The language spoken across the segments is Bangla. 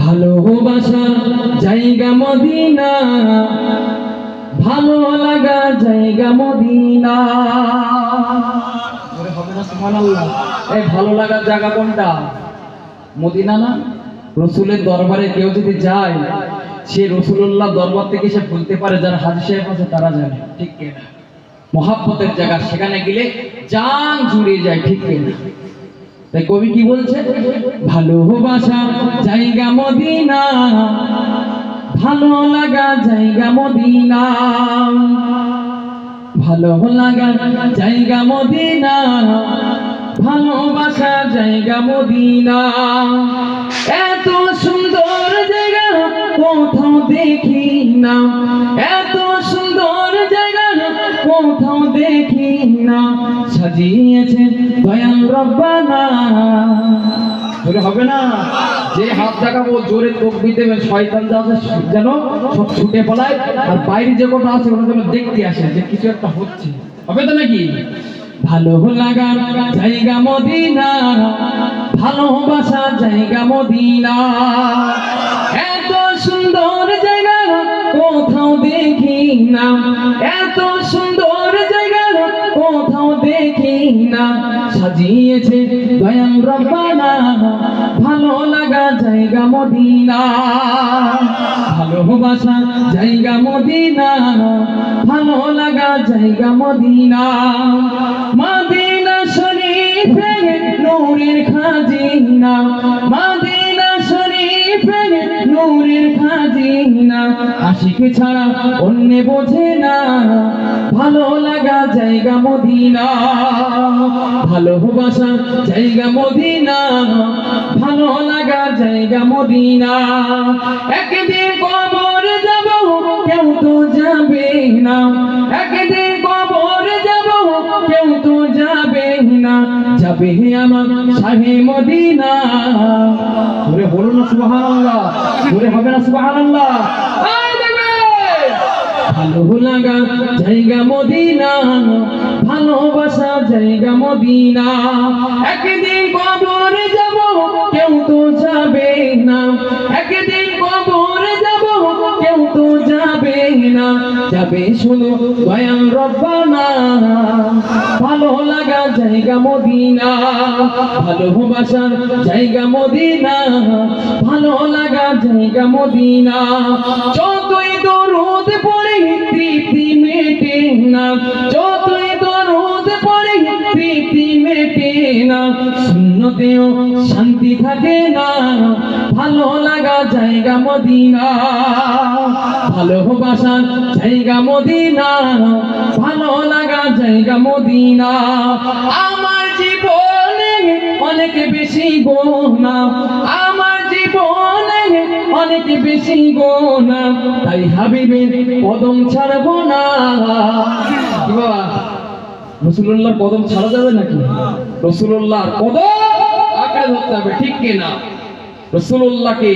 ভালোবাসার জায়গা মদিনা, ভালো লাগা জায়গা মদিনা। হবে না সুবহানাল্লাহ? এই ভালো লাগার জায়গা কোনটা? মদিনা না? রসুলের দরবারে কেউ যদি যায়, সে রসুলুল্লাহ দরবার থেকে সে বলতে পারে, যারা হাজী সাহেব আছে তারা জানে, ঠিক কিনা? মহাব্বতের জায়গা, সেখানে গেলে জান জুড়ে যায়, ঠিক কিনা? তাই কবি কি বলছে? ভালোবাসার জায়গা মদিনা, ভালো লাগা জায়গা মদিনা, ভালো লাগা জায়গা মদিনা, ভালোবাসা জায়গা মদিনা। এত সুন্দর জায়গা কোথাও দেখি না, এত সুন্দর জায়গা কোথাও দেখি না, সাজিয়েছে দয়াল রব্বানা। জোরে হবে না? যে হাত দেখাবো জোরে তকবীর দেবেন, শয়তান যা আছে যেন সব ছুটে পালায়, আর বাইরে যে কোটা আছে ওটা যেন দেখতে আসে যে কিছু একটা হচ্ছে। হবে তো নাকি? ভালো লাগার জায়গা মদিনা, ভালোবাসা জায়গা মদিনা। এত সুন্দর জায়গা কোথাও দেখি না, এত সুন্দর জায়গা কোথাও দেখি না, সাজিয়েছে দয়াল রব্বানা, ভালো লাগা জায়গা মদিনা, ভালোবাসা জায়গা মদিনা, ভালো লাগা জায়গা মদিনা। মদিনা শরীফে নূরের খাজিনা, মদিনা শরীফে নূরের খাজিনা, আশিক ছাড়া অন্য বোঝে না, ভালো লাগা জায়গা মদিনা, ভালোবাসা জায়গা মদিনা, ভালো লাগা জায়গা মদিনা। একদিন কবরে যাব কেউ তো যাবে না, একদিন কবরে যাব কেউ তো যাবে না, যাবে আমার শাহে মদিনা। ঘুরে বলো না সুবহানাল্লাহ, ঘুরে হবে না সুবহানাল্লাহ? ভালো লাগা জায়গা মদিনা, ভালোবাসা জায়গা মদিনা। একদিন কবরে যাব কেউ তো যাবে না, একদিন কবরে যাব কেউ তো যাবে না, যাবে শুধু দয়াল রব্বানা, ভালো লাগা জায়গা মদিনা, ভালোবাসা জায়গা মদিনা, ভালো লাগা জায়গা মদিনা। যতই দরুদ পড়ে তৃপ্তি মেটে না, যতই দরুদ পড়ে তৃপ্তি মেটে না, শূন্যতেও শান্তি থাকে না, ভালো লাগা জায়গা মদিনা, ভালোবাসা জায়গা মদিনা, ভালো লাগা জায়গা মদিনা। আমার জীবনে অনেক বেশি গোনা, আমার জীবনে অনেক বেশি গোনা, তাই হাবিবের কদম ছাড়বো না। কি বাবা, রাসূলুল্লাহর কদম ছাড়া যাবে নাকি? রাসূলুল্লাহর কদম আঁকড়ে ধরতে হবে, ঠিক কিনা? রাসূলুল্লাহকে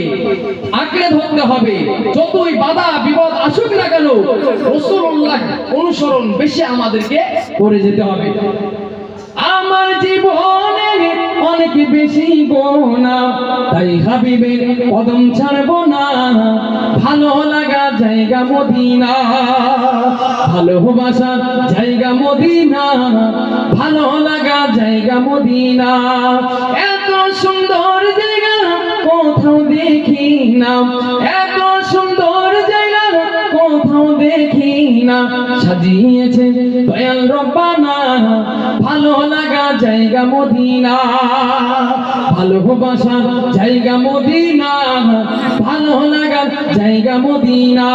আঁকড়ে ধরতে হবে, যতই বাধা বিপদ আসুক না কেন, রাসূলুল্লাহ অনুসরণ বেশি আমাদেরকে করে যেতে হবে। আমার জীবনে অনেক বেশি গোনা, তাই হাবিবের কদম ছাড়বো না, ভালো লাগা জায়গা মদিনা, ভালোবাসা জায়গা মদিনা, ভালো লাগা জায়গা মদিনা। এত সুন্দর জায়গা কোথাও দেখি না, এত সুন্দর জায়গা কোথাও দেখি না, সাজিয়েছে দয়াল রব্বানা, ভালো লাগা জায়গা মদিনা, ভালোবাসা জায়গা মদিনা, ভালো লাগা জায়গা মদিনা।